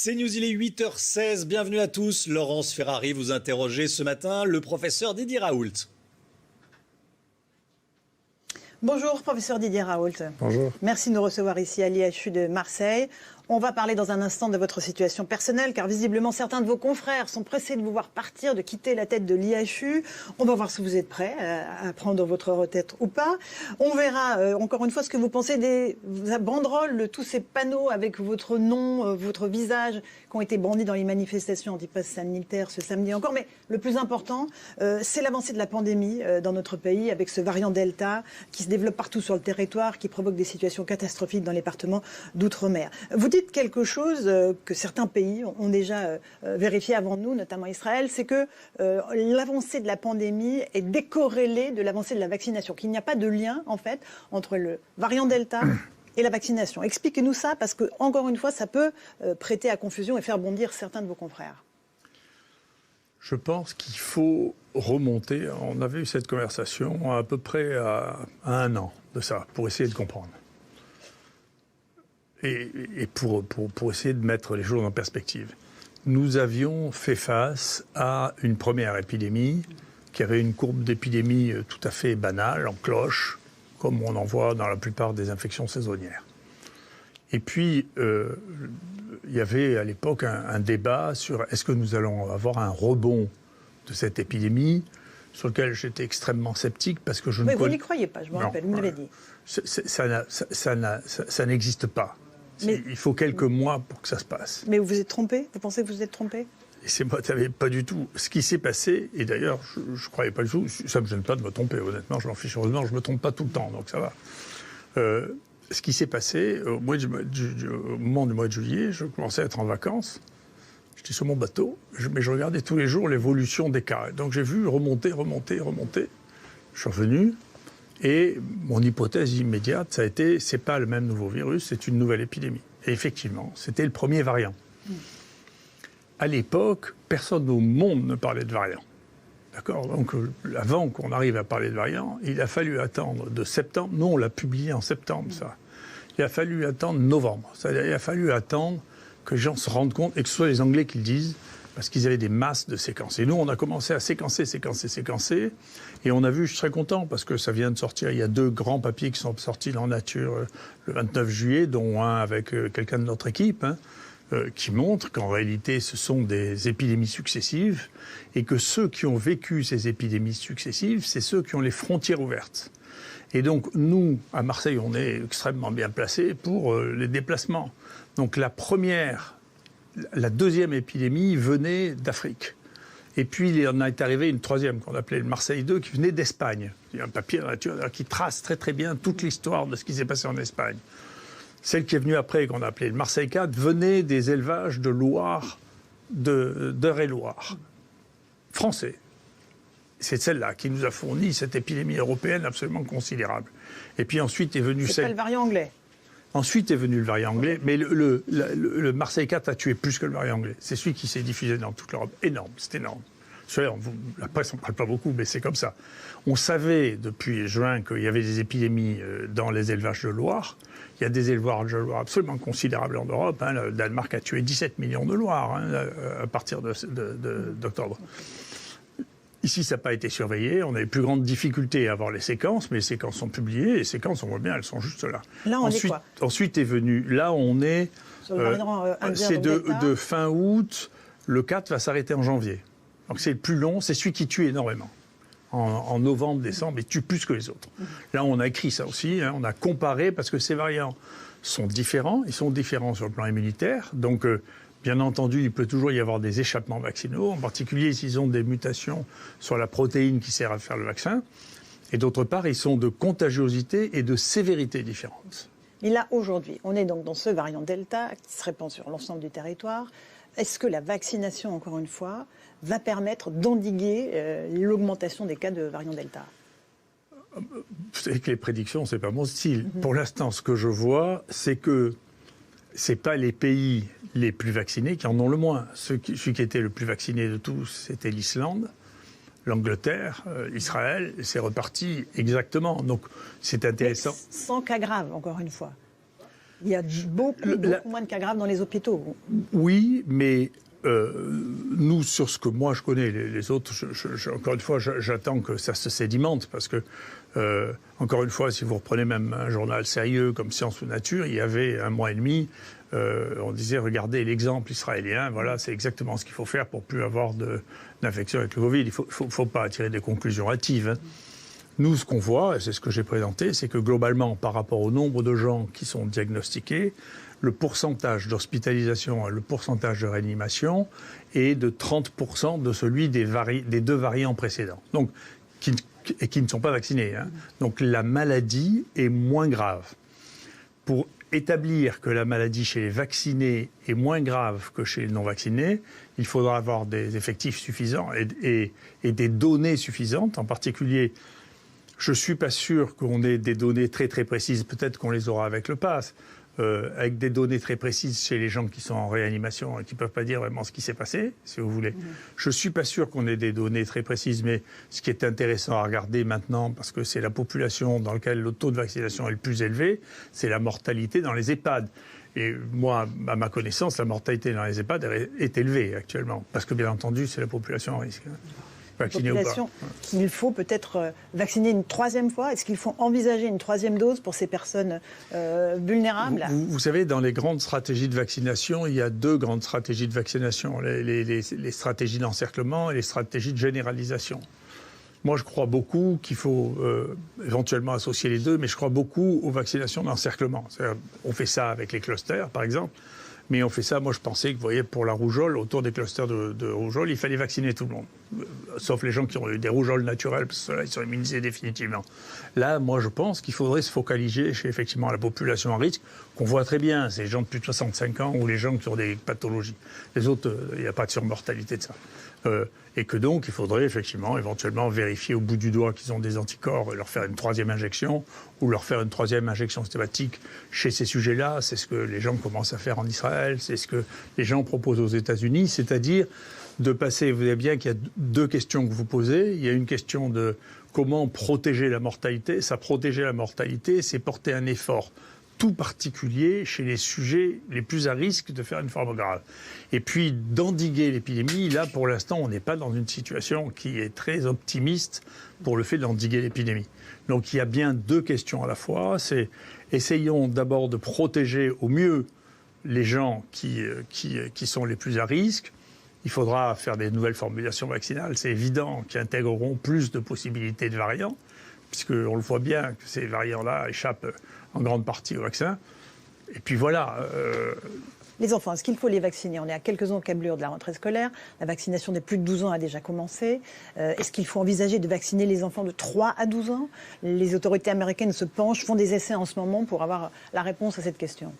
C'est News, il est 8h16, bienvenue à tous. Laurence Ferrari, vous interrogez ce matin le professeur Didier Raoult. Bonjour, professeur Didier Raoult. Bonjour. Merci de nous recevoir ici à l'IHU de Marseille. On va parler dans un instant de votre situation personnelle, car visiblement certains de vos confrères sont pressés de vous voir partir, de quitter la tête de l'IHU. On va voir si vous êtes prêt à prendre votre retraite ou pas. On verra encore une fois ce que vous pensez des banderoles, de tous ces panneaux avec votre nom, votre visage, qui ont été brandis dans les manifestations anti-pass sanitaire ce samedi encore. Mais le plus important, c'est l'avancée de la pandémie dans notre pays, avec ce variant Delta qui se développe partout sur le territoire, qui provoque des situations catastrophiques dans les départements d'outre-mer. Vous dites quelque chose que certains pays ont déjà vérifié avant nous, notamment Israël, c'est que l'avancée de la pandémie est décorrélée de l'avancée de la vaccination, qu'il n'y a pas de lien, en fait, entre le variant Delta et la vaccination. Expliquez-nous ça, parce que, encore une fois, ça peut prêter à confusion et faire bondir certains de vos confrères. Je pense qu'il faut remonter. On avait eu cette conversation à peu près à 1 an de ça, pour essayer de comprendre. Et pour essayer de mettre les choses en perspective. Nous avions fait face à une première épidémie qui avait une courbe d'épidémie tout à fait banale, en cloche, comme on en voit dans la plupart des infections saisonnières. Et puis, il y avait à l'époque un débat sur est-ce que nous allons avoir un rebond de cette épidémie, sur lequel j'étais extrêmement sceptique parce que je ne... Mais vous n'y croyez pas, je me rappelle, vous me l'avez dit. Ça n'existe pas. Mais... Il faut quelques mois pour que ça se passe. Mais vous vous êtes trompé? Vous pensez que vous êtes trompé? Et c'est moi, pas du tout. Ce qui s'est passé, et d'ailleurs, je ne croyais pas du tout, ça ne me gêne pas de me tromper, honnêtement, je m'en fiche. Heureusement, je ne me trompe pas tout le temps, donc ça va. Ce qui s'est passé, au moment du mois de juillet, je commençais à être en vacances. J'étais sur mon bateau, mais je regardais tous les jours l'évolution des cas. Donc j'ai vu remonter. Je suis revenu, et mon hypothèse immédiate, ça a été, c'est pas le même nouveau virus, c'est une nouvelle épidémie. Et effectivement, c'était le premier variant. À l'époque, personne au monde ne parlait de variant. D'accord ? Donc, avant qu'on arrive à parler de variant, il a fallu attendre de septembre. Nous, on l'a publié en septembre, ça. Il a fallu attendre novembre. C'est-à-dire, il a fallu attendre que les gens se rendent compte, et que ce soit les Anglais qui le disent, parce qu'ils avaient des masses de séquences. Et nous, on a commencé à séquencer. Et on a vu, je suis très content, parce que ça vient de sortir. Il y a 2 grands papiers qui sont sortis dans Nature le 29 juillet, dont un avec quelqu'un de notre équipe, qui montrent qu'en réalité, ce sont des épidémies successives, et que ceux qui ont vécu ces épidémies successives, c'est ceux qui ont les frontières ouvertes. Et donc, nous, à Marseille, on est extrêmement bien placés pour les déplacements. Donc, la deuxième épidémie venait d'Afrique. Et puis, il en est arrivé une troisième, qu'on appelait le Marseille 2, qui venait d'Espagne. Il y a un papier dans la nature qui trace très très bien toute l'histoire de ce qui s'est passé en Espagne. Celle qui est venue après, qu'on a appelée le Marseille 4, venait des élevages de Loire, d'Eure-et-Loire, français. C'est celle-là qui nous a fourni cette épidémie européenne absolument considérable. Et puis ensuite est venu... C'est pas le variant anglais. Ensuite est venu le variant anglais, mais le Marseille 4 a tué plus que le variant anglais. C'est celui qui s'est diffusé dans toute l'Europe. Énorme, c'est énorme. La presse n'en parle pas beaucoup, mais c'est comme ça. On savait depuis juin qu'il y avait des épidémies dans les élevages de Loire. Il y a des élevages de Loire absolument considérables en Europe. Le Danemark a tué 17 millions de Loirs à partir d'octobre. Ici, ça n'a pas été surveillé. On a les plus grandes difficultés à avoir les séquences, mais les séquences sont publiées. Les séquences, on voit bien, elles sont juste là. Là, on est quoi ? Ensuite est venu... Là, on est... Sur le variant indien, c'est de fin août. Le 4 va s'arrêter en janvier. Donc c'est le plus long. C'est celui qui tue énormément. En novembre, décembre, il tue plus que les autres. Là, on a écrit ça aussi. On a comparé, parce que ces variants sont différents. Ils sont différents sur le plan immunitaire. Donc... bien entendu, il peut toujours y avoir des échappements vaccinaux, en particulier s'ils ont des mutations sur la protéine qui sert à faire le vaccin. Et d'autre part, ils sont de contagiosité et de sévérité différentes. Et là, aujourd'hui, on est donc dans ce variant Delta qui se répand sur l'ensemble du territoire. Est-ce que la vaccination, encore une fois, va permettre d'endiguer l'augmentation des cas de variant Delta ? Vous savez que les prédictions, c'est pas mon style. Pour l'instant, ce que je vois, c'est que c'est pas les pays les plus vaccinés qui en ont le moins. Celui qui était le plus vacciné de tous, c'était l'Islande, l'Angleterre, Israël. C'est reparti exactement. Donc c'est intéressant. Mais sans cas grave, encore une fois. Il y a beaucoup moins de cas graves dans les hôpitaux. Oui, mais nous, sur ce que moi je connais, les autres, encore une fois, j'attends que ça se sédimente, parce que, encore une fois, si vous reprenez même un journal sérieux comme Science ou Nature, il y avait 1 mois et demi, on disait, regardez l'exemple israélien, voilà, c'est exactement ce qu'il faut faire pour plus avoir d'infection avec le Covid. Il ne faut pas tirer des conclusions hâtives. Hein. Nous, ce qu'on voit, et c'est ce que j'ai présenté, c'est que globalement, par rapport au nombre de gens qui sont diagnostiqués, le pourcentage d'hospitalisation et le pourcentage de réanimation est de 30% de celui des 2 variants précédents, donc, qui ne sont pas vaccinés. Hein. Donc la maladie est moins grave. Pour établir que la maladie chez les vaccinés est moins grave que chez les non-vaccinés, il faudra avoir des effectifs suffisants et des données suffisantes, en particulier. Je ne suis pas sûr qu'on ait des données très très précises, peut-être qu'on les aura avec le pass, avec des données très précises chez les gens qui sont en réanimation et qui ne peuvent pas dire vraiment ce qui s'est passé, si vous voulez. Je ne suis pas sûr qu'on ait des données très précises, mais ce qui est intéressant à regarder maintenant, parce que c'est la population dans laquelle le taux de vaccination est le plus élevé, c'est la mortalité dans les EHPAD. Et moi, à ma connaissance, la mortalité dans les EHPAD est élevée actuellement, parce que bien entendu, c'est la population en risque. Population qu'il faut peut-être vacciner une 3e fois. Est-ce qu'il faut envisager une 3e dose pour ces personnes vulnérables ? Vous savez, dans les grandes stratégies de vaccination, il y a 2 grandes stratégies de vaccination, les stratégies d'encerclement et les stratégies de généralisation. Moi, je crois beaucoup qu'il faut éventuellement associer les 2, mais je crois beaucoup aux vaccinations d'encerclement. On fait ça avec les clusters, par exemple. Mais on fait ça, moi je pensais que, vous voyez, pour la rougeole, autour des clusters de rougeole, il fallait vacciner tout le monde. Sauf les gens qui ont eu des rougeoles naturelles, parce que ceux-là, ils sont immunisés définitivement. Là, moi je pense qu'il faudrait se focaliser chez effectivement la population à risque, qu'on voit très bien, c'est les gens de plus de 65 ans ou les gens qui ont des pathologies. Les autres, il n'y a pas de surmortalité de ça. Et que donc, il faudrait effectivement, éventuellement, vérifier au bout du doigt qu'ils ont des anticorps et leur faire une 3e injection ou leur faire une 3e injection systématique chez ces sujets-là. C'est ce que les gens commencent à faire en Israël, c'est ce que les gens proposent aux États-Unis, c'est-à-dire de passer, vous savez bien qu'il y a 2 questions que vous posez. Il y a une question de comment protéger la mortalité. Ça, protéger la mortalité, c'est porter un effort tout particulier chez les sujets les plus à risque de faire une forme grave. Et puis, d'endiguer l'épidémie, là, pour l'instant, on n'est pas dans une situation qui est très optimiste pour le fait d'endiguer l'épidémie. Donc, il y a bien 2 questions à la fois. C'est, essayons d'abord de protéger au mieux les gens qui sont les plus à risque. Il faudra faire des nouvelles formulations vaccinales, c'est évident, qui intégreront plus de possibilités de variants, puisqu'on le voit bien que ces variants-là échappent en grande partie au vaccin. Et puis voilà. Les enfants, est-ce qu'il faut les vacciner ? On est à quelques encablures de la rentrée scolaire. La vaccination des plus de 12 ans a déjà commencé. Est-ce qu'il faut envisager de vacciner les enfants de 3 à 12 ans ? Les autorités américaines se penchent, font des essais en ce moment pour avoir la réponse à cette question.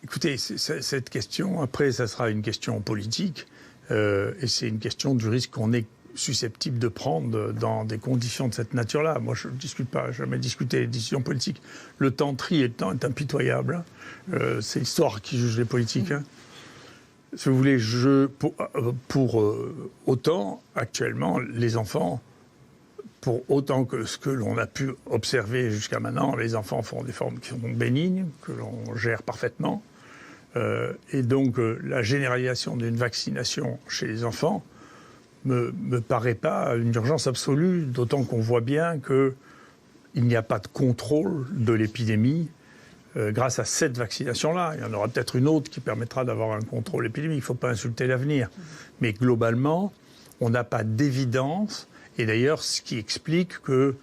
Écoutez, cette question, après, ça sera une question politique. Et c'est une question du risque qu'on est susceptible de prendre dans des conditions de cette nature-là. Moi, je ne discute pas, jamais discuté des décisions politiques. Le temps tri et le temps est impitoyable. C'est l'histoire qui juge les politiques. Hein. Si vous voulez, pour autant, actuellement, les enfants, pour autant que ce que l'on a pu observer jusqu'à maintenant, les enfants font des formes qui sont bénignes, que l'on gère parfaitement. Et donc, la généralisation d'une vaccination chez les enfants me paraît pas une urgence absolue, d'autant qu'on voit bien qu'il n'y a pas de contrôle de l'épidémie grâce à cette vaccination-là. Il y en aura peut-être une autre qui permettra d'avoir un contrôle épidémique. Il ne faut pas insulter l'avenir. Mais globalement, on n'a pas d'évidence. Et d'ailleurs, ce qui explique que,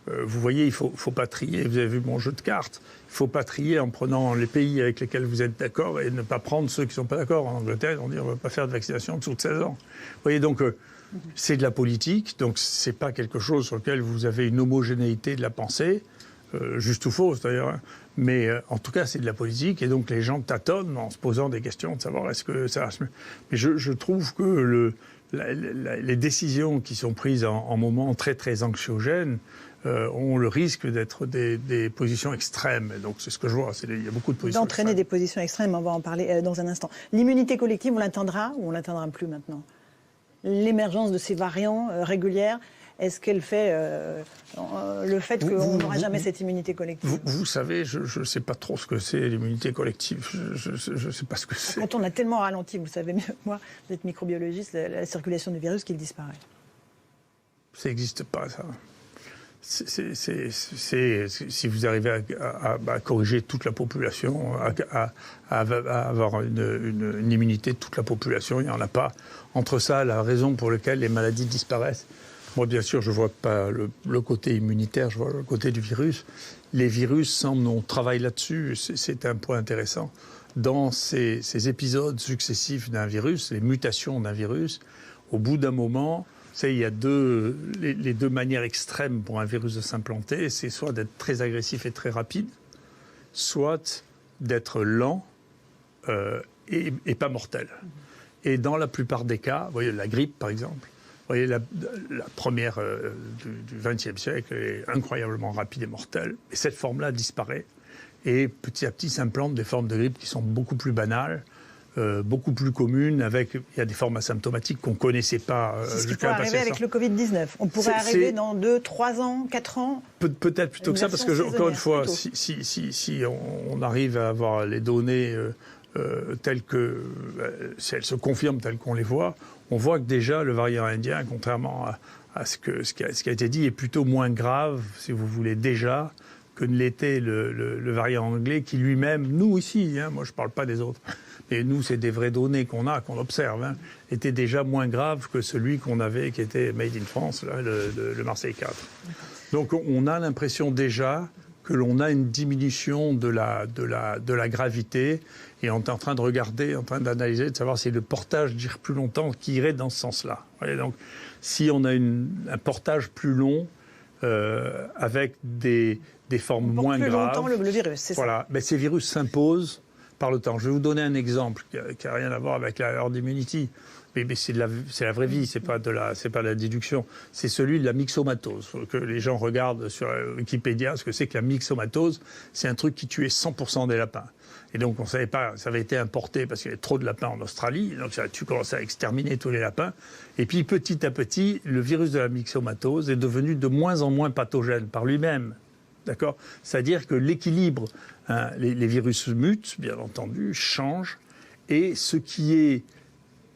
vous voyez, il ne faut pas trier. Vous avez vu mon jeu de cartes. Il ne faut pas trier en prenant les pays avec lesquels vous êtes d'accord et ne pas prendre ceux qui ne sont pas d'accord. En Angleterre, ils vont dire on ne va pas faire de vaccination en dessous de 16 ans. Vous voyez, donc, c'est de la politique. Donc, ce n'est pas quelque chose sur lequel vous avez une homogénéité de la pensée, juste ou fausse d'ailleurs. Hein. Mais en tout cas, c'est de la politique. Et donc, les gens tâtonnent en se posant des questions de savoir est-ce que ça... Mais je trouve que les décisions qui sont prises en moments très, très anxiogènes ont le risque d'être des positions extrêmes. Donc c'est ce que je vois, il y a beaucoup de positions d'entraîner extrêmes. Des positions extrêmes, on va en parler dans un instant. L'immunité collective, on l'atteindra ou on ne l'atteindra plus maintenant ? L'émergence de ces variants régulières, Est-ce qu'elle fait le fait qu'on n'aura jamais cette immunité collective? Vous savez, je ne sais pas trop ce que c'est l'immunité collective. Je ne sais pas ce que c'est. Quand on a tellement ralenti, vous savez mieux que moi, vous êtes microbiologiste, la circulation du virus qu'il disparaît. Ça n'existe pas, ça. Si vous arrivez à corriger toute la population, à avoir une immunité de toute la population, il n'y en a pas. Entre ça, la raison pour laquelle les maladies disparaissent, moi bien sûr je ne vois pas le côté immunitaire, je vois le côté du virus. Les virus semblent, on travaille là-dessus, c'est un point intéressant. Dans ces épisodes successifs d'un virus, les mutations d'un virus, au bout d'un moment, il y a les deux manières extrêmes pour un virus de s'implanter, c'est soit d'être très agressif et très rapide, soit d'être lent et pas mortel. Et dans la plupart des cas, vous voyez la grippe par exemple, vous voyez la première du XXe siècle est incroyablement rapide et mortelle, et cette forme-là disparaît, et petit à petit s'implantent des formes de grippe qui sont beaucoup plus banales, beaucoup plus communes, il y a des formes asymptomatiques qu'on ne connaissait pas. C'est ce qui pourrait arriver avec le Covid-19. On pourrait arriver dans 2, 3 ans, 4 ans. Peut-être plutôt que ça, parce que, encore une fois, si on arrive à avoir les données telles que, si elles se confirment telles qu'on les voit, on voit que déjà le variant indien, contrairement à ce qui a été dit, est plutôt moins grave, si vous voulez, déjà, que ne l'était le variant anglais, qui lui-même, nous ici, moi je ne parle pas des autres, mais nous c'est des vraies données qu'on observe, était déjà moins grave que celui qu'on avait, qui était Made in France, là, le Marseille 4. Donc on a l'impression déjà que l'on a une diminution de la gravité, et on est en train de regarder, en train d'analyser, de savoir si le portage dure plus longtemps, qui irait dans ce sens-là. Donc si on a un portage plus long, avec des formes moins graves. Plus longtemps le virus, c'est ça. Mais ces virus s'imposent par le temps. Je vais vous donner un exemple qui n'a rien à voir avec la herd immunity, mais c'est la vraie vie, c'est pas de la déduction. C'est celui de la myxomatose, que les gens regardent sur Wikipédia, ce que c'est que la myxomatose. C'est un truc qui tuait 100% des lapins. Et donc on ne savait pas, ça avait été importé parce qu'il y avait trop de lapins en Australie, donc tu commençais à exterminer tous les lapins. Et puis petit à petit, le virus de la myxomatose est devenu de moins en moins pathogène par lui-même. D'accord ? C'est-à-dire que l'équilibre, les virus mutent, bien entendu, changent, et ce qui est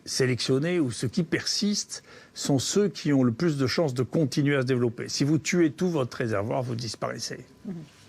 sélectionné ou ce qui persiste sont ceux qui ont le plus de chances de continuer à se développer. Si vous tuez tout votre réservoir, vous disparaissez.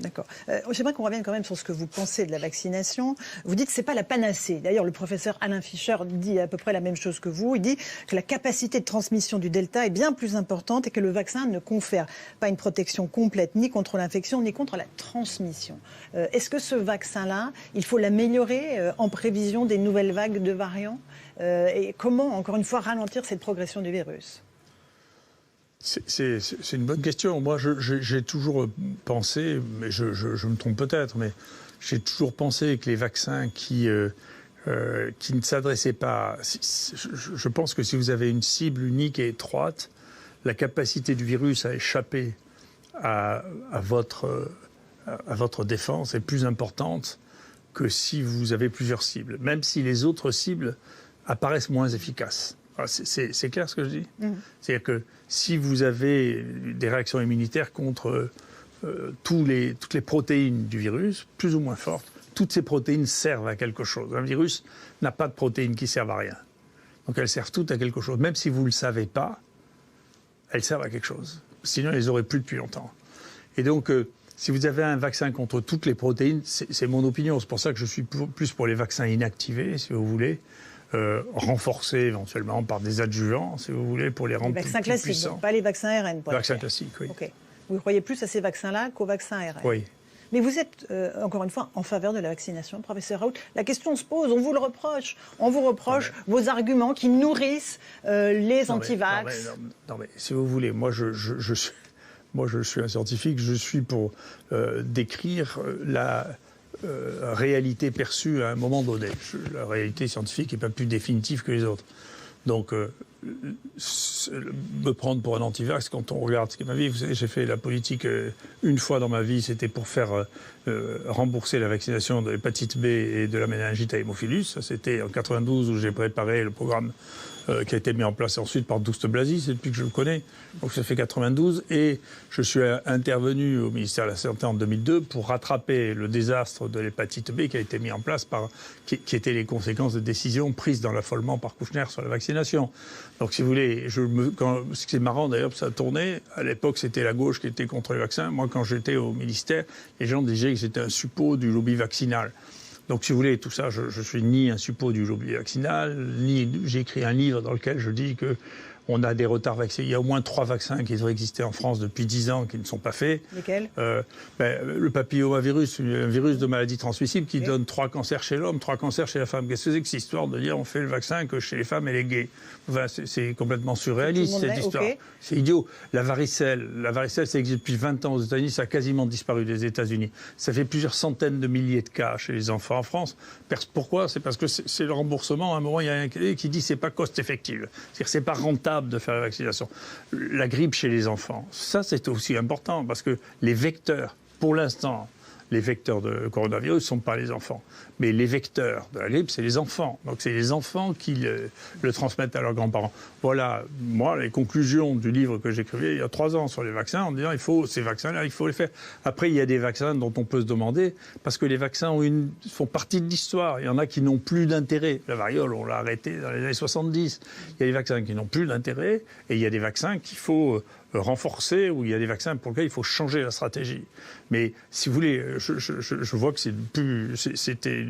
D'accord. J'aimerais qu'on revienne quand même sur ce que vous pensez de la vaccination. Vous dites que ce n'est pas la panacée. D'ailleurs, le professeur Alain Fischer dit à peu près la même chose que vous. Il dit que la capacité de transmission du Delta est bien plus importante et que le vaccin ne confère pas une protection complète ni contre l'infection ni contre la transmission. Est-ce que ce vaccin-là, il faut l'améliorer en prévision des nouvelles vagues de variants et comment, encore une fois, ralentir cette progression du virus ? C'est une bonne question. Moi, j'ai toujours pensé, mais je me trompe peut-être, mais j'ai toujours pensé que les vaccins qui ne s'adressaient pas... Je pense que si vous avez une cible unique et étroite, la capacité du virus à échapper à votre défense est plus importante que si vous avez plusieurs cibles, même si les autres cibles apparaissent moins efficaces. C'est clair ce que je dis ? C'est-à-dire que si vous avez des réactions immunitaires contre toutes les protéines du virus, plus ou moins fortes, toutes ces protéines servent à quelque chose. Un virus n'a pas de protéines qui servent à rien. Donc elles servent toutes à quelque chose. Même si vous ne le savez pas, elles servent à quelque chose. Sinon, elles auraient plus depuis longtemps. Et donc, si vous avez un vaccin contre toutes les protéines, c'est mon opinion. C'est pour ça que je suis plus pour les vaccins inactivés, si vous voulez. Renforcés éventuellement par des adjuvants, si vous voulez, pour les rendre plus puissants. Les vaccins classiques, donc pas les vaccins ARN. Les vaccins classiques, oui. Okay. Vous croyez plus à ces vaccins-là qu'aux vaccins ARN ? Oui. Mais vous êtes, encore une fois, en faveur de la vaccination, professeur Raoult. La question se pose, on vous le reproche. On vous reproche vos arguments qui nourrissent les anti-vax. Non mais, si vous voulez, moi je suis un scientifique, je suis pour décrire la... réalité perçue à un moment donné. La réalité scientifique n'est pas plus définitive que les autres. Donc, me prendre pour un anti-vax quand on regarde ce qu'est ma vie. Vous savez, j'ai fait la politique une fois dans ma vie, c'était pour faire rembourser la vaccination de l'hépatite B et de la méningite à hémophilus. Ça, c'était en 92 où j'ai préparé le programme qui a été mis en place ensuite par Douste Blazy, c'est depuis que je le connais. Donc ça fait 92. Et je suis intervenu au ministère de la Santé en 2002 pour rattraper le désastre de l'hépatite B qui a été mis en place qui étaient les conséquences de décisions prises dans l'affolement par Kouchner sur la vaccination. Donc si vous voulez, ce qui est marrant d'ailleurs, ça a tourné, à l'époque c'était la gauche qui était contre les vaccins. Moi quand j'étais au ministère, les gens disaient que c'était un suppôt du lobby vaccinal. Donc, si vous voulez, tout ça, je suis ni un suppôt du lobby vaccinal, ni j'ai écrit un livre dans lequel je dis que on a des retards vaccinés. Il y a au moins 3 vaccins qui devraient exister en France depuis 10 ans qui ne sont pas faits. Lesquels le papillomavirus, un virus de maladie transmissible qui donne 3 cancers chez l'homme, 3 cancers chez la femme. Qu'est-ce que c'est que cette histoire de dire on fait le vaccin que chez les femmes et les gays? Enfin, c'est complètement surréaliste cette histoire. Okay. C'est idiot. La varicelle, ça existe depuis 20 ans aux États-Unis, ça a quasiment disparu des États-Unis. Ça fait plusieurs centaines de milliers de cas chez les enfants en France. Pourquoi? C'est parce que c'est le remboursement. À un moment, il y a un qui dit c'est pas cost-effective. C'est-à-dire c'est pas rentable de faire la vaccination. La grippe chez les enfants, ça c'est aussi important parce que les vecteurs, pour l'instant, les vecteurs de coronavirus ne sont pas les enfants. Mais les vecteurs de la grippe, c'est les enfants. Donc c'est les enfants qui le transmettent à leurs grands-parents. Voilà, moi, les conclusions du livre que j'écrivais il y a 3 ans sur les vaccins, en disant ces vaccins-là, il faut les faire. Après, il y a des vaccins dont on peut se demander, parce que les vaccins font partie de l'histoire. Il y en a qui n'ont plus d'intérêt. La variole, on l'a arrêtée dans les années 70. Il y a des vaccins qui n'ont plus d'intérêt, et il y a des vaccins qu'il faut renforcer, ou il y a des vaccins pour lesquels il faut changer la stratégie. Mais si vous voulez, je vois que c'était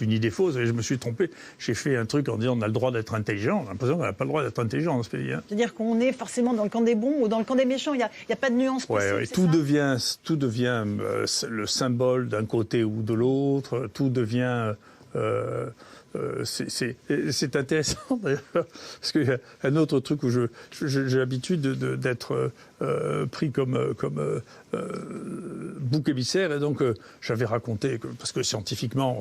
une idée fausse et je me suis trompé. J'ai fait un truc en disant on a le droit d'être intelligent. On a l'impression qu'on n'a pas le droit d'être intelligent dans ce pays. Hein. C'est-à-dire qu'on est forcément dans le camp des bons ou dans le camp des méchants. Il n'y a pas de nuance possible. Ouais, tout devient le symbole d'un côté ou de l'autre. Tout devient... c'est intéressant d'ailleurs, parce qu'il y a un autre truc où j'ai l'habitude d'être pris comme bouc émissaire, et donc j'avais raconté que, parce que scientifiquement,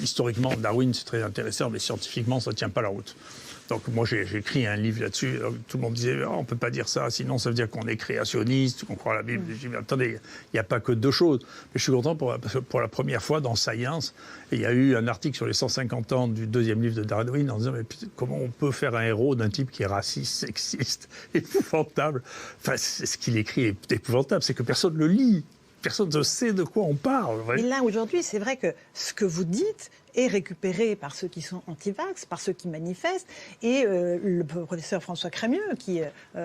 historiquement, Darwin c'est très intéressant, mais scientifiquement ça ne tient pas la route. Donc moi j'ai écrit un livre là-dessus, tout le monde disait on ne peut pas dire ça, sinon ça veut dire qu'on est créationniste, qu'on croit à la Bible. J'ai dit attendez, il n'y a pas que 2 choses. Mais je suis content parce que pour la première fois dans Science, il y a eu un article sur les 150 ans du 2e livre de Darwin en disant mais comment on peut faire un héros d'un type qui est raciste, sexiste, épouvantable. Enfin ce qu'il écrit est épouvantable, c'est que personne ne le lit. Personne ne sait de quoi on parle. Et là, aujourd'hui, c'est vrai que ce que vous dites est récupéré par ceux qui sont anti-vax, par ceux qui manifestent, et le professeur François Crémieux, qui,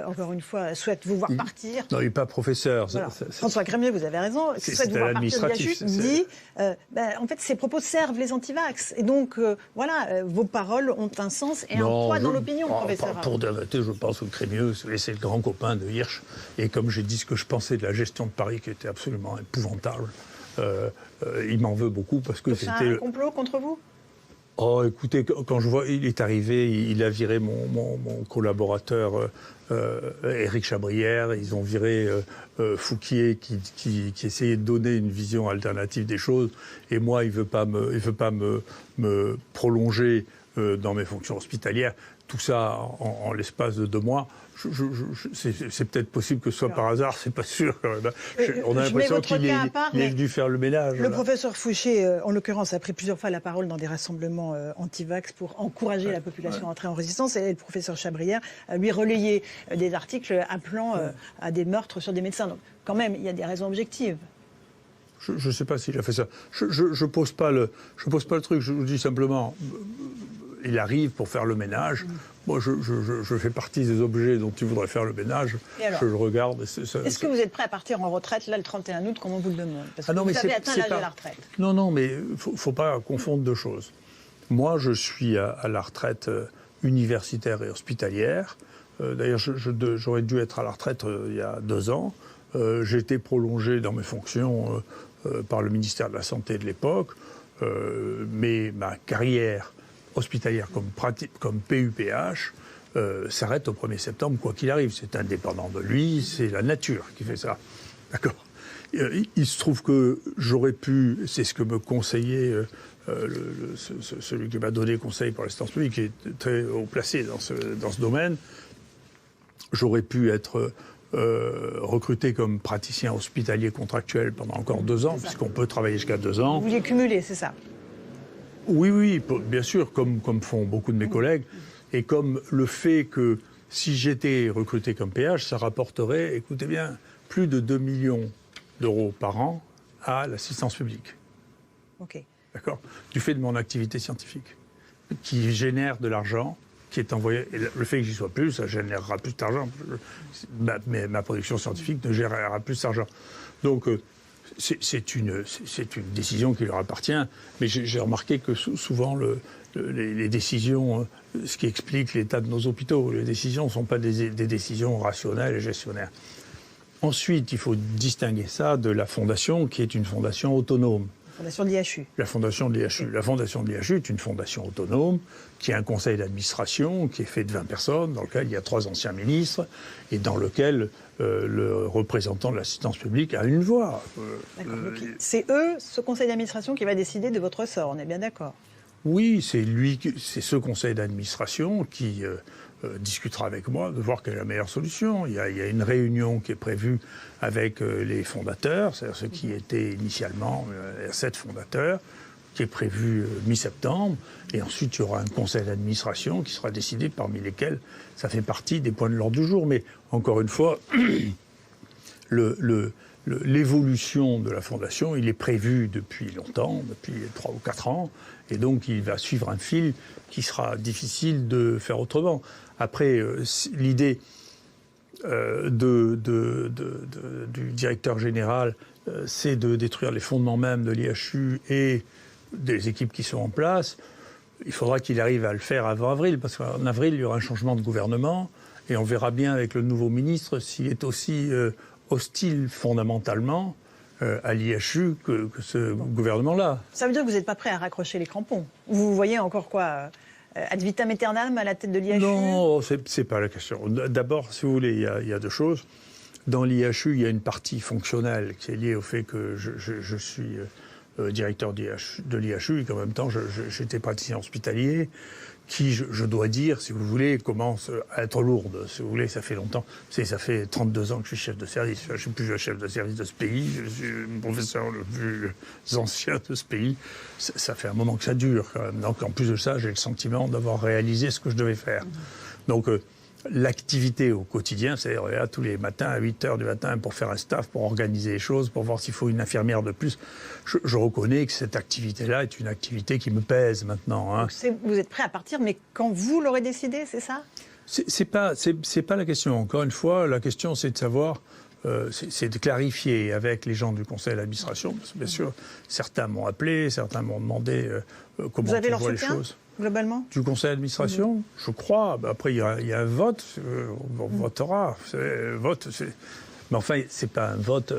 encore une fois, souhaite vous voir partir. Non, il n'est pas professeur. Voilà. François Crémieux, vous avez raison, souhaite vous voir partir de l'IHU, dit, en fait, ces propos servent les anti-vax. Et donc, voilà, vos paroles ont un sens et un poids dans l'opinion, professeur. Pour de la vérité, je pense que Crémieux, c'est le grand copain de Hirsch. Et comme j'ai dit ce que je pensais de la gestion de Paris, qui était absolument épouvantable, il m'en veut beaucoup parce que c'était... C'est un complot contre vous ? Oh, écoutez, quand je vois, il est arrivé, il a viré mon collaborateur Éric Chabrière, ils ont viré Fouquier qui essayait de donner une vision alternative des choses, et moi, il veut pas me prolonger dans mes fonctions hospitalières. Tout ça en l'espace de 2 mois. C'est peut-être possible que ce soit par hasard, c'est pas sûr quand même. On a l'impression qu'il est venu faire le ménage. Le professeur Fouché, en l'occurrence, a pris plusieurs fois la parole dans des rassemblements anti-vax pour encourager la population à entrer en résistance. Et le professeur Chabrière a lui relayé des articles appelant à des meurtres sur des médecins. Donc, quand même, il y a des raisons objectives. Je ne sais pas s'il a fait ça. Je pose pas le truc. Je vous dis simplement, il arrive pour faire le ménage. Moi, je fais partie des objets dont il voudrait faire le ménage. Je le regarde. Est-ce que vous êtes prêt à partir en retraite, là, le 31 août, comme on vous le demande? Parce que vous avez atteint l'âge de la retraite. Non, mais il ne faut pas confondre 2 choses. Moi, je suis à la retraite universitaire et hospitalière. D'ailleurs, j'aurais dû être à la retraite il y a 2 ans. J'ai été prolongé dans mes fonctions par le ministère de la Santé de l'époque. Mais ma carrière hospitalière comme PUPH s'arrête au 1er septembre, quoi qu'il arrive. C'est indépendant de lui, c'est la nature qui fait ça. D'accord. Il se trouve que j'aurais pu, c'est ce que me conseillait celui qui m'a donné conseil pour l'assistance publique, qui est très haut placé dans ce domaine. J'aurais pu être recruté comme praticien hospitalier contractuel pendant encore 2 ans, puisqu'on peut travailler jusqu'à 2 ans. Vous vouliez cumuler, c'est ça? Oui, bien sûr, comme font beaucoup de mes collègues, et comme le fait que si j'étais recruté comme PH, ça rapporterait, écoutez bien, plus de 2 millions d'euros par an à l'assistance publique. Ok. D'accord ? Du fait de mon activité scientifique, qui génère de l'argent, qui est envoyé. Et le fait que j'y sois plus, ça générera plus d'argent. Mais ma production scientifique ne générera plus d'argent. Donc, c'est une décision qui leur appartient. Mais j'ai remarqué que souvent, les décisions, ce qui explique l'état de nos hôpitaux, les décisions ne sont pas des décisions rationnelles et gestionnaires. Ensuite, il faut distinguer ça de la fondation, qui est une fondation autonome. La fondation de l'IHU. La fondation de l'IHU. La fondation de l'IHU est une fondation autonome qui a un conseil d'administration qui est fait de 20 personnes, dans lequel il y a 3 anciens ministres et dans lequel le représentant de l'assistance publique a une voix. D'accord. C'est eux, ce conseil d'administration, qui va décider de votre sort, on est bien d'accord? Oui, c'est ce conseil d'administration qui discutera avec moi de voir quelle est la meilleure solution. Il y a une réunion qui est prévue avec les fondateurs, c'est-à-dire ceux qui étaient initialement 7 fondateurs, qui est prévue mi-septembre. Et ensuite, il y aura un conseil d'administration qui sera décidé, parmi lesquels ça fait partie des points de l'ordre du jour. Mais encore une fois, l'évolution de la fondation, il est prévu depuis longtemps, depuis 3 ou 4 ans, et donc il va suivre un fil qui sera difficile de faire autrement. Après, l'idée du directeur général, c'est de détruire les fondements même de l'IHU et des équipes qui sont en place. Il faudra qu'il arrive à le faire avant avril, parce qu'en avril, il y aura un changement de gouvernement, et on verra bien avec le nouveau ministre s'il est aussi hostile fondamentalement à l'IHU que ce gouvernement-là. Ça veut dire que vous n'êtes pas prêt à raccrocher les crampons? Vous voyez encore quoi ad vitam aeternam à la tête de l'IHU? Non, c'est pas la question. D'abord, si vous voulez, il y a 2 choses. Dans l'IHU, il y a une partie fonctionnelle qui est liée au fait que je suis directeur de l'IHU et qu'en même temps, j'étais praticien hospitalier, qui, je dois dire, si vous voulez, commence à être lourde. Si vous voulez, ça fait longtemps. Ça fait 32 ans que je suis chef de service. Je ne suis plus le chef de service de ce pays. Je suis le professeur le plus ancien de ce pays. Ça fait un moment que ça dure, quand même. Donc, en plus de ça, j'ai le sentiment d'avoir réalisé ce que je devais faire. Donc, l'activité au quotidien, c'est-à-dire là, tous les matins à 8h du matin pour faire un staff, pour organiser les choses, pour voir s'il faut une infirmière de plus. Je reconnais que cette activité-là est une activité qui me pèse maintenant. Hein. Vous êtes prêt à partir, mais quand vous l'aurez décidé, c'est ça? C'est pas la question. Encore une fois, la question, c'est de savoir, c'est de clarifier avec les gens du conseil d'administration. Parce que bien sûr, certains m'ont appelé, certains m'ont demandé comment ils voient les choses. Globalement? Du conseil d'administration, je crois. Après, il y a un vote. On votera. Mais enfin, c'est pas un vote.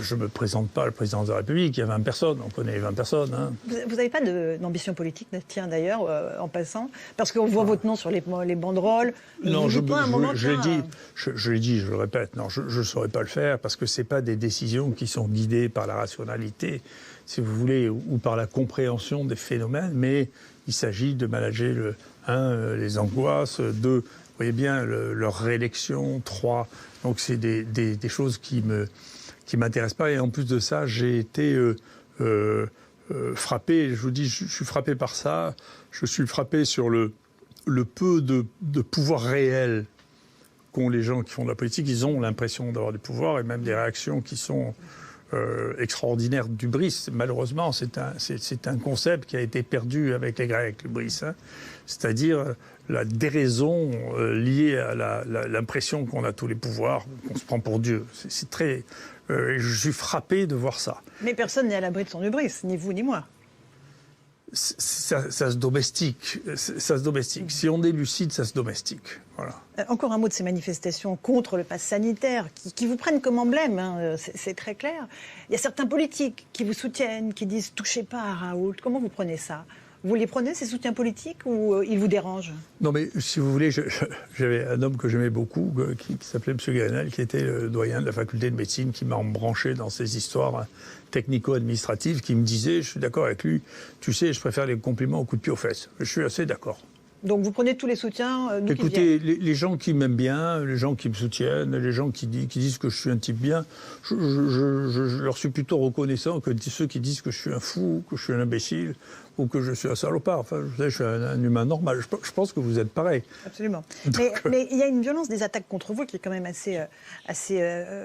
Je ne me présente pas à la présidence de la République. Il y a 20 personnes. On connaît les 20 personnes. Hein. Vous n'avez pas d'ambition politique, tiens, d'ailleurs, en passant? Parce qu'on voit votre nom sur les banderoles. Non, je l'ai dit, je le répète. Non, je ne saurais pas le faire parce que ce n'est pas des décisions qui sont guidées par la rationalité, si vous voulez, ou par la compréhension des phénomènes, mais il s'agit de manager, les angoisses, 2, vous voyez bien, leur réélection, 3. Donc c'est des choses qui m'intéressent pas. Et en plus de ça, j'ai été frappé, je vous dis, je suis frappé par ça. Je suis frappé sur le peu de pouvoir réel qu'ont les gens qui font de la politique. Ils ont l'impression d'avoir du pouvoir et même des réactions qui sont extraordinaire du bris. Malheureusement, c'est un concept qui a été perdu avec les Grecs, le bris. Hein. C'est-à-dire la déraison liée à l'impression qu'on a tous les pouvoirs, qu'on se prend pour Dieu. C'est très... je suis frappé de voir ça. Mais personne n'est à l'abri de son hubris, ni vous ni moi. Ça se domestique. Ça se domestique. Si on est lucide, ça se domestique. Voilà. Encore un mot de ces manifestations contre le pass sanitaire, qui vous prennent comme emblème, hein, c'est très clair. Il y a certains politiques qui vous soutiennent, qui disent « touchez pas à Raoult ». Comment vous prenez ça? Vous les prenez, ces soutiens politiques, ou ils vous dérangent? Non, mais si vous voulez, j'avais un homme que j'aimais beaucoup, qui s'appelait M. Grenelle, qui était le doyen de la faculté de médecine, qui m'a embranché dans ces histoires technico-administratives, qui me disait, je suis d'accord avec lui, tu sais, je préfère les compliments au coup de pied aux fesses. Je suis assez d'accord. Donc vous prenez tous les soutiens d'où qu'ils Écoutez, viennent. les gens qui m'aiment bien, les gens qui me soutiennent, les gens qui disent que je suis un type bien, je leur suis plutôt reconnaissant que ceux qui disent que je suis un fou, que je suis un imbécile ou que je suis un salopard. Enfin, je suis un humain normal. Je pense que vous êtes pareil. Absolument. Mais il y a une violence des attaques contre vous qui est quand même assez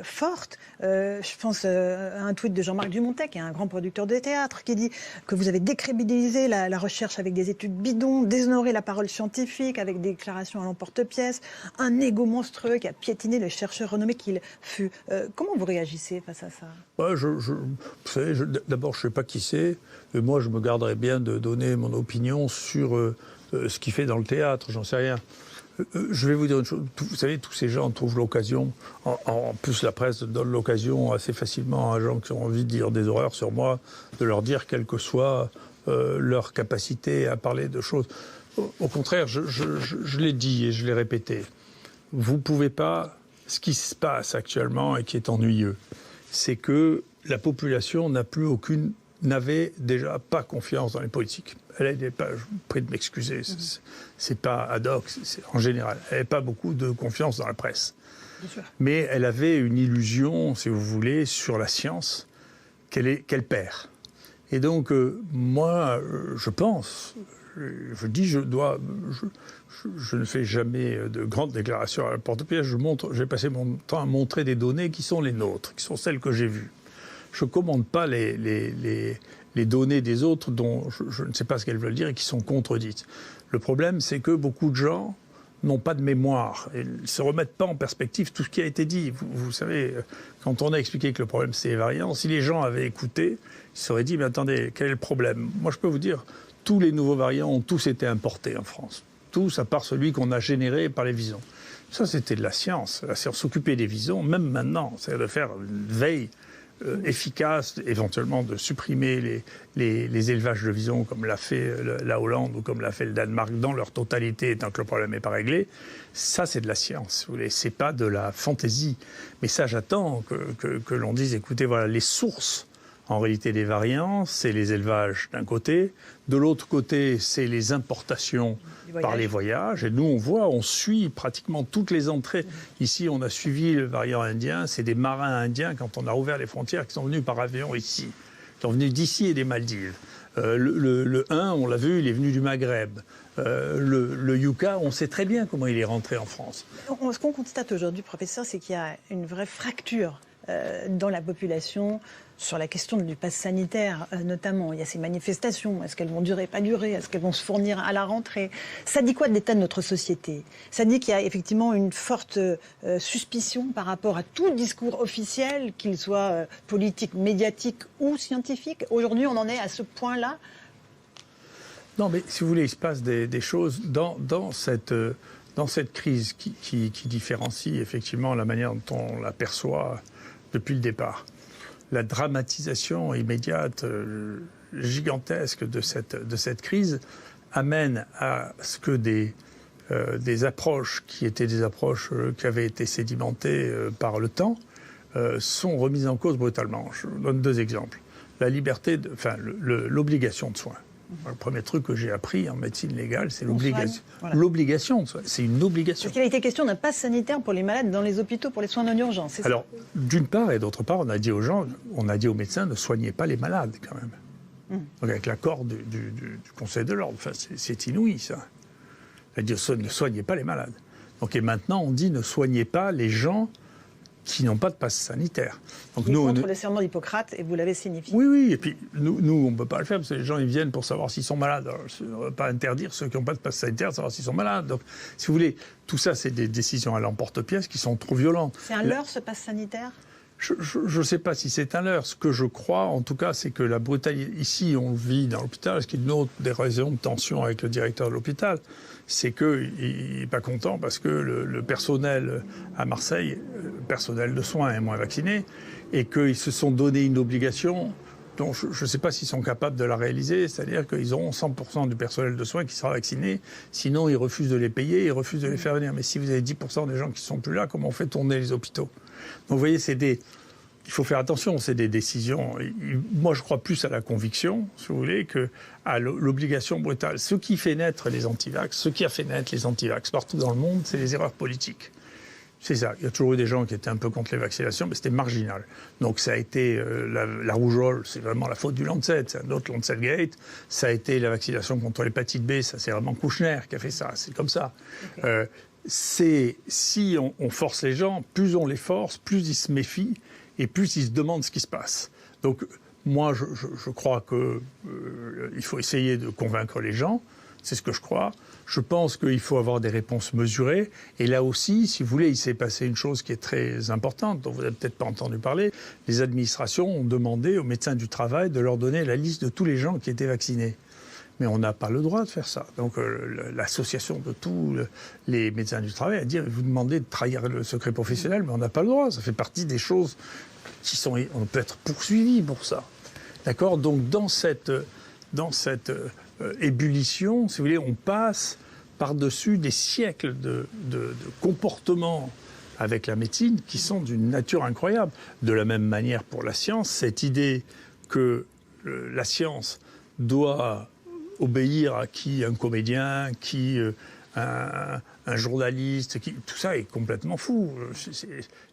forte. Je pense à un tweet de Jean-Marc Dumontet, qui est un grand producteur de théâtre, qui dit que vous avez décrédibilisé la recherche avec des études bidons, déshonoré la parole scientifique avec des déclarations à l'emporte-pièce, un égo monstrueux qui a piétiné le chercheur renommé qu'il fut. Comment vous réagissez face à ça? Ouais, vous savez, d'abord, je ne sais pas qui c'est. Et moi, je me garderais bien de donner mon opinion sur ce qu'il fait dans le théâtre. J'en sais rien. Je vais vous dire une chose. Vous savez, tous ces gens trouvent l'occasion. En plus, la presse donne l'occasion assez facilement à gens qui ont envie de dire des horreurs sur moi, de leur dire quelle que soit leur capacité à parler de choses. Au contraire, je l'ai dit et je l'ai répété. Vous ne pouvez pas. Ce qui se passe actuellement et qui est ennuyeux, c'est que la population n'avait déjà pas confiance dans les politiques. Elle n'avait pas, je vous prie de m'excuser, c'est pas ad hoc, c'est en général. Elle n'avait pas beaucoup de confiance dans la presse. Bien sûr. Mais elle avait une illusion, si vous voulez, sur la science qu'elle perd. Et donc, moi, je pense, je dis, je ne fais jamais de grandes déclarations à la porte-pièce. J'ai passé mon temps à montrer des données qui sont les nôtres, qui sont celles que j'ai vues. Je ne commande pas les données des autres dont je ne sais pas ce qu'elles veulent dire et qui sont contredites. Le problème, c'est que beaucoup de gens n'ont pas de mémoire. Ils ne se remettent pas en perspective tout ce qui a été dit. Vous savez, quand on a expliqué que le problème, c'est les variants, si les gens avaient écouté, ils se seraient dit, mais attendez, quel est le problème? Moi, je peux vous dire, tous les nouveaux variants ont tous été importés en France. Tous, à part celui qu'on a généré par les visons. Ça, c'était de la science. La science s'occuper des visons, même maintenant, c'est de faire une veille efficace, éventuellement de supprimer les élevages de visons comme l'a fait la Hollande ou comme l'a fait le Danemark dans leur totalité tant que le problème n'est pas réglé. Ça, c'est de la science, vous voulez. C'est pas de la fantaisie. Mais ça, j'attends que l'on dise, écoutez, voilà, les sources en réalité des variants, c'est les élevages d'un côté. De l'autre côté, c'est les importations par les voyages. Et nous, on suit pratiquement toutes les entrées. Ici, on a suivi le variant indien. C'est des marins indiens, quand on a ouvert les frontières, qui sont venus par avion ici. Qui sont venus d'ici et des Maldives. Le 1, on l'a vu, il est venu du Maghreb. Le Yucca, on sait très bien comment il est rentré en France. Ce qu'on constate aujourd'hui, professeur, c'est qu'il y a une vraie fracture dans la population sur la question du pass sanitaire, notamment. Il y a ces manifestations. Est-ce qu'elles vont durer, pas durer? Est-ce qu'elles vont se fournir à la rentrée? Ça dit quoi de l'état de notre société? Ça dit qu'il y a effectivement une forte suspicion par rapport à tout discours officiel, qu'il soit politique, médiatique ou scientifique. Aujourd'hui, on en est à ce point-là. Non, mais si vous voulez, il se passe des choses dans cette crise qui différencie effectivement la manière dont on la perçoit depuis le départ. La dramatisation immédiate, gigantesque de cette crise amène à ce que des approches qui étaient des approches qui avaient été sédimentées par le temps sont remises en cause brutalement. Je vous donne deux exemples. La liberté, l'obligation de soins. Le premier truc que j'ai appris en médecine légale, c'est l'obligation. Voilà. L'obligation, c'est une obligation. Parce qu'il a été question d'un pass sanitaire pour les malades dans les hôpitaux pour les soins non urgents. Alors, d'une part et d'autre part, on a dit aux médecins, ne soignez pas les malades quand même. Donc avec l'accord du Conseil de l'ordre, c'est inouï ça. On a dit ne soignez pas les malades. Donc et maintenant on dit ne soignez pas les gens qui n'ont pas de passe sanitaire. Donc nous, contre le serment d'Hippocrate, et vous l'avez signifié. Oui, et puis nous on ne peut pas le faire, parce que les gens ils viennent pour savoir s'ils sont malades. Alors, on ne va pas interdire ceux qui n'ont pas de passe sanitaire de savoir s'ils sont malades. Donc, si vous voulez, tout ça, c'est des décisions à l'emporte-pièce qui sont trop violentes. C'est un leurre, ce passe sanitaire ? Je ne sais pas si c'est un leurre. Ce que je crois, en tout cas, c'est que la brutalité... Ici, on le vit dans l'hôpital. Ce qui est une autre des raisons de tension avec le directeur de l'hôpital, c'est qu'il n'est pas content parce que le personnel à Marseille, le personnel de soins est moins vacciné, et qu'ils se sont donné une obligation dont je ne sais pas s'ils sont capables de la réaliser, c'est-à-dire qu'ils auront 100% du personnel de soins qui sera vacciné, sinon ils refusent de les payer, ils refusent de les faire venir. Mais si vous avez 10% des gens qui ne sont plus là, comment on fait tourner les hôpitaux? Donc vous voyez, il faut faire attention, c'est des décisions. Moi, je crois plus à la conviction, si vous voulez, qu'à l'obligation brutale. Ce qui fait naître les antivax, ce qui a fait naître les antivax partout dans le monde, c'est les erreurs politiques. C'est ça. Il y a toujours eu des gens qui étaient un peu contre les vaccinations, mais c'était marginal. Donc ça a été la rougeole, c'est vraiment la faute du Lancet, c'est un autre Lancet Gate. Ça a été la vaccination contre l'hépatite B, ça c'est vraiment Kouchner qui a fait ça. C'est comme ça. Okay. Si on force les gens, plus on les force, plus ils se méfient et plus ils se demandent ce qui se passe. Donc moi, je crois qu'il faut essayer de convaincre les gens. C'est ce que je crois. Je pense qu'il faut avoir des réponses mesurées. Et là aussi, si vous voulez, il s'est passé une chose qui est très importante, dont vous n'avez peut-être pas entendu parler. Les administrations ont demandé aux médecins du travail de leur donner la liste de tous les gens qui étaient vaccinés. Mais on n'a pas le droit de faire ça. Donc l'association de tous les médecins du travail a dit, vous demandez de trahir le secret professionnel, mais on n'a pas le droit. Ça fait partie des choses qui sont... On peut être poursuivi pour ça. D'accord ? Donc dans cette ébullition, si vous voulez, on passe par-dessus des siècles de comportements avec la médecine qui sont d'une nature incroyable. De la même manière pour la science, cette idée que la science doit obéir à qui un comédien, qui un journaliste, tout ça est complètement fou.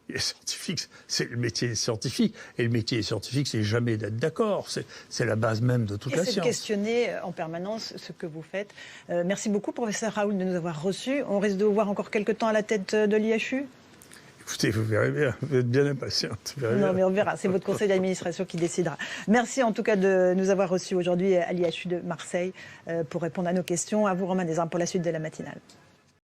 Les scientifiques, c'est le métier scientifique. Et le métier scientifique, c'est jamais d'être d'accord. C'est la base même de toute la science. C'est de questionner en permanence ce que vous faites. Merci beaucoup, professeur Raoult, de nous avoir reçus. On risque de vous voir encore quelques temps à la tête de l'IHU. Écoutez, vous verrez bien, vous êtes bien impatiente. Non, mais on verra, c'est votre conseil d'administration qui décidera. Merci en tout cas de nous avoir reçus aujourd'hui à l'IHU de Marseille pour répondre à nos questions. À vous, Romain Desarmes, pour la suite de la matinale.